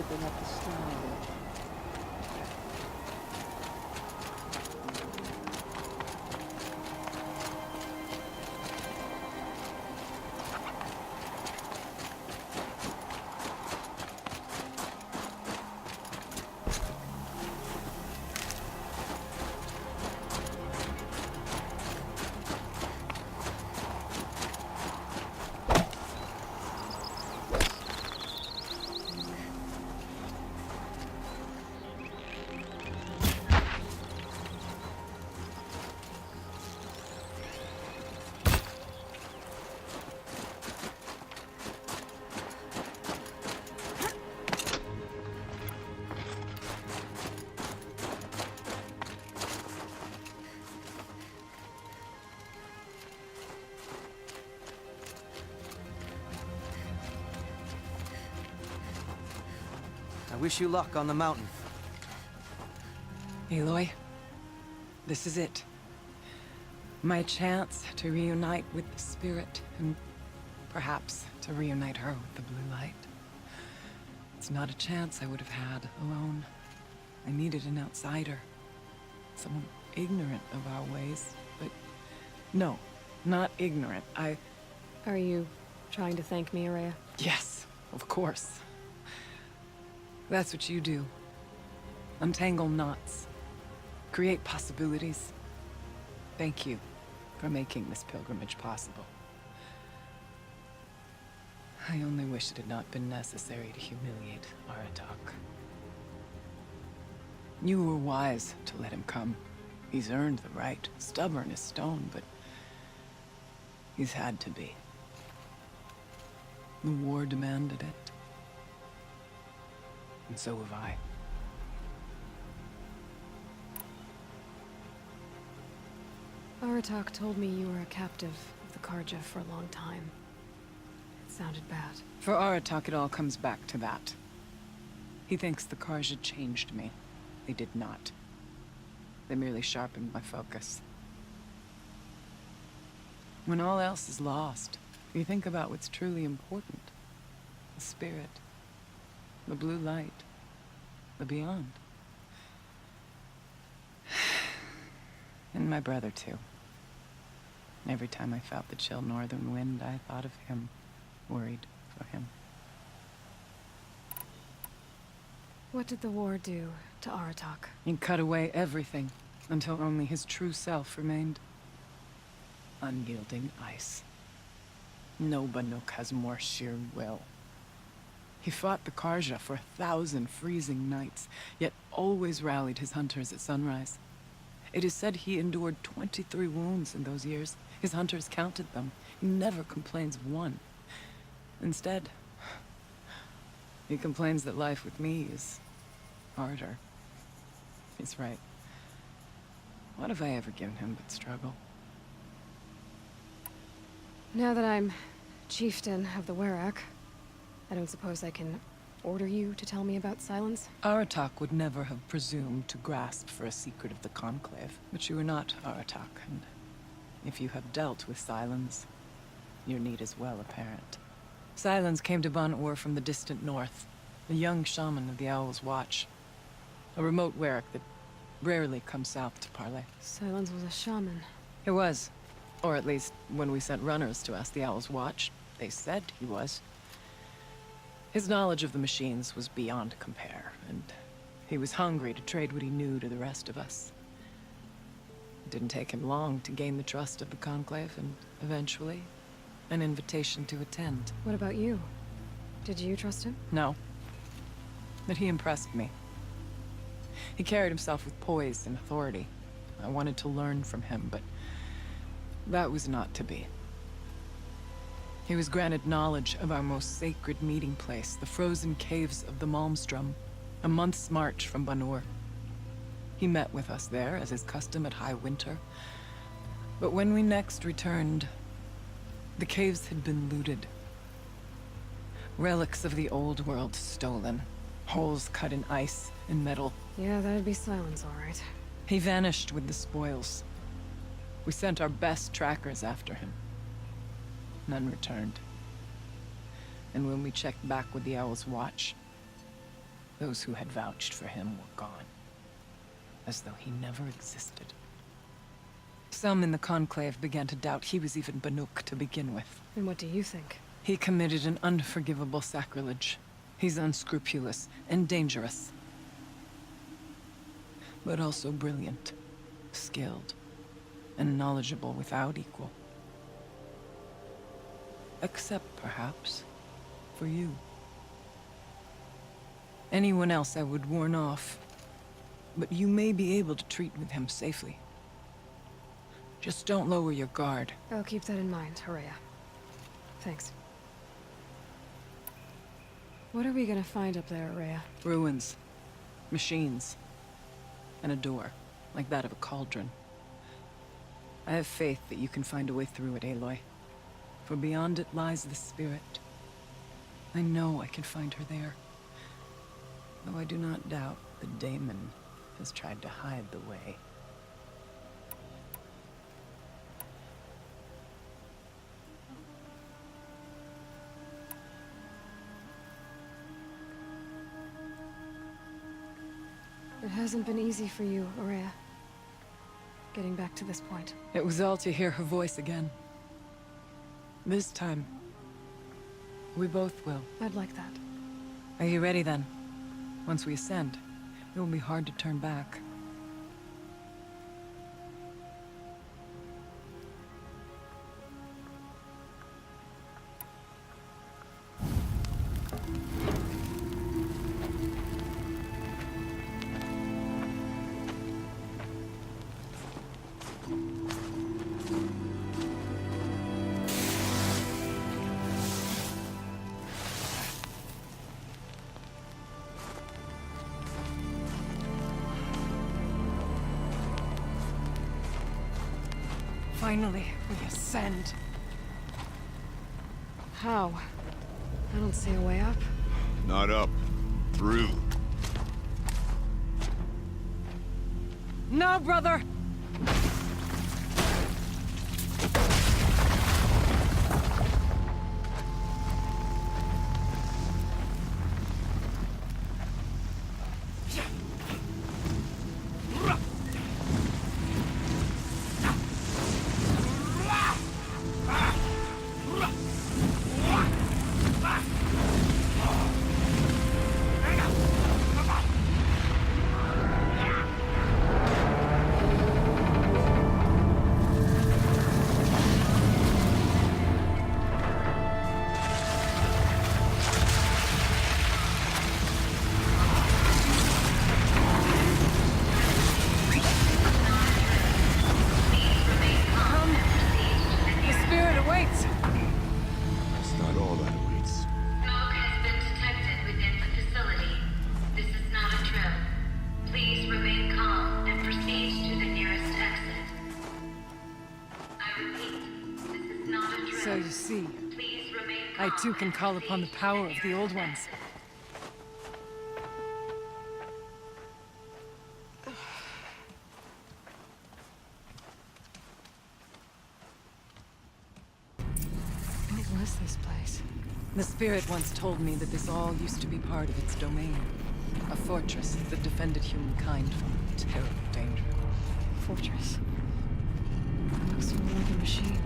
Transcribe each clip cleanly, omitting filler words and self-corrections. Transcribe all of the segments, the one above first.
slipping up the slide. I wish you luck on the mountain. Aloy, this is it. My chance to reunite with the Spirit, and perhaps to reunite her with the Blue Light. It's not a chance I would have had alone. I needed an outsider. Someone ignorant of our ways, but no, not ignorant. Are you trying to thank me, Ourea? Yes, of course. That's what you do. Untangle knots. Create possibilities. Thank you for making this pilgrimage possible. I only wish it had not been necessary to humiliate Aratak. You were wise to let him come. He's earned the right. Stubborn as stone, but he's had to be. The war demanded it. And so have I. Aratak told me you were a captive of the Carja for a long time. It sounded bad. For Aratak, it all comes back to that. He thinks the Carja changed me. They did not. They merely sharpened my focus. When all else is lost, you think about what's truly important. The Spirit. The Blue Light. The beyond. And my brother, too. Every time I felt the chill northern wind, I thought of him. Worried for him. What did the war do to Aratak? He cut away everything, until only his true self remained. Unyielding ice. No Banuk has more sheer will. He fought the Carja for 1,000 freezing nights, yet always rallied his hunters at sunrise. It is said he endured 23 wounds in those years. His hunters counted them. He never complains of one. Instead, he complains that life with me is harder. He's right. What have I ever given him but struggle? Now that I'm chieftain of the Werak, I don't suppose I can order you to tell me about Silence? Aratak would never have presumed to grasp for a secret of the Conclave. But you are not Aratak, and if you have dealt with Silence, your need is well apparent. Silence came to Ban-Ur from the distant north, a young shaman of the Owl's Watch. A remote Werak that rarely comes south to parley. Silence was a shaman. He was. Or at least, when we sent runners to ask the Owl's Watch, they said he was. His knowledge of the machines was beyond compare, and he was hungry to trade what he knew to the rest of us. It didn't take him long to gain the trust of the Conclave, and eventually, an invitation to attend. What about you? Did you trust him? No. But he impressed me. He carried himself with poise and authority. I wanted to learn from him, but that was not to be. He was granted knowledge of our most sacred meeting place, the frozen caves of the Malmstrom, a month's march from Ban-Ur. He met with us there, as is custom at High Winter. But when we next returned, the caves had been looted. Relics of the old world stolen. Holes cut in ice and metal. Yeah, that'd be Silence, all right. He vanished with the spoils. We sent our best trackers after him. None returned. And when we checked back with the Owl's Watch, Those who had vouched for him were gone, as though he never existed. Some in the Conclave began to doubt he was even Banuk to begin with. And what do you think? He committed an unforgivable sacrilege. He's unscrupulous and dangerous. But also brilliant, skilled, and knowledgeable without equal. Except, perhaps, for you. Anyone else I would warn off, but you may be able to treat with him safely. Just don't lower your guard. I'll keep that in mind, Horea. Thanks. What are we gonna find up there, Horea? Ruins, machines, and a door, like that of a cauldron. I have faith that you can find a way through it, Aloy. For beyond it lies the spirit. I know I can find her there. Though I do not doubt that Daemon has tried to hide the way. It hasn't been easy for you, Horea. Getting back to this point. It was all to hear her voice again. This time, we both will. I'd like that. Are you ready then? Once we ascend, it will be hard to turn back. Finally, we ascend. How? I don't see a way up. Not up. Through. No, brother! So you see, I too can call upon the power of the Old Ones. What was this place? The Spirit once told me that this all used to be part of its domain. A fortress that defended humankind from terrible danger. Fortress. It looks more like a machine.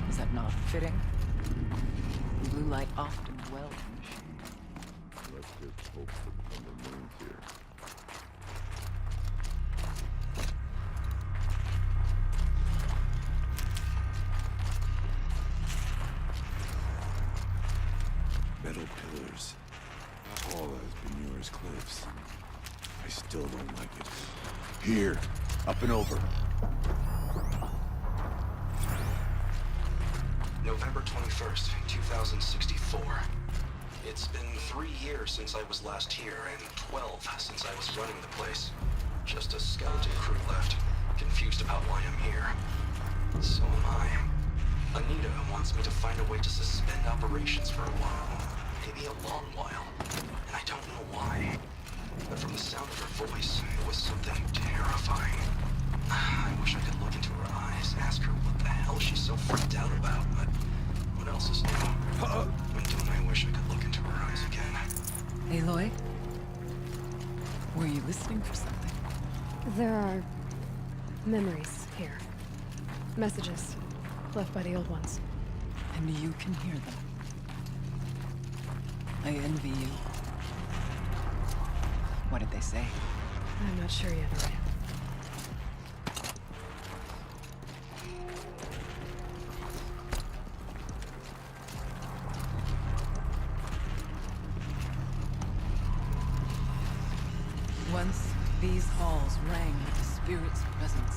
Is that not fitting? Blue light often dwells in machines. Let's just hope for the moon here. Metal pillars, tall as Benure's cliffs. I still don't like it. Here, up and over. November 21st, 2064. It's been 3 years since I was last here, and 12 since I was running the place. Just a skeleton crew left, confused about why I'm here. So am I. Anita wants me to find a way to suspend operations for a while. Maybe a long while. And I don't know why. But from the sound of her voice, it was something terrifying. I wish I could look into her eyes, ask her what the hell she's so freaked out about, but what else is new? When don't I wish I could look into her eyes again? Aloy? Were you listening for something? There are memories here. Messages left by the old ones. And you can hear them. I envy you. What did they say? I'm not sure yet, Araya. Once, these halls rang with the spirit's presence.